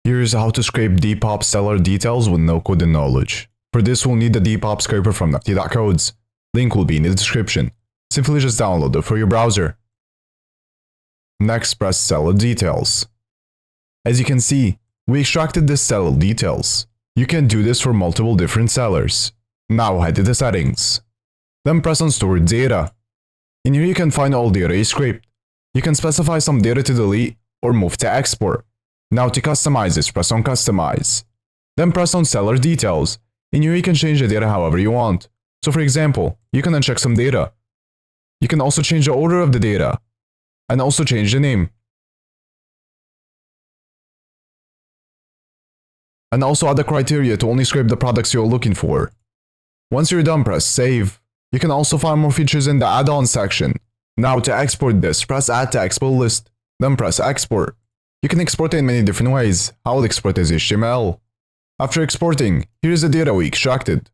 Here's how to scrape depop seller details with no coding knowledge. For this, we'll need the depop scraper from nifty.codes. Link will be in the description. Simply just download it for your browser. Next, press seller details. As you can see, we extracted this seller details. You can do this for multiple different sellers. Now head to the settings. Then press on stored data. In here you can find all data you scraped. You can specify some data to delete or move to export. Now to customize this, press on customize. Then press on seller details. In here you can change the data however you want. So for example, you can uncheck some data. You can also change the order of the data. And also change the name. And also add the criteria to only scrape the products you're looking for. Once you're done, press save. You can also find more features in the add-on section. Now to export this, press add to export list. Then press export. You can export it in many different ways. I will export as HTML. After exporting, here's the data we extracted.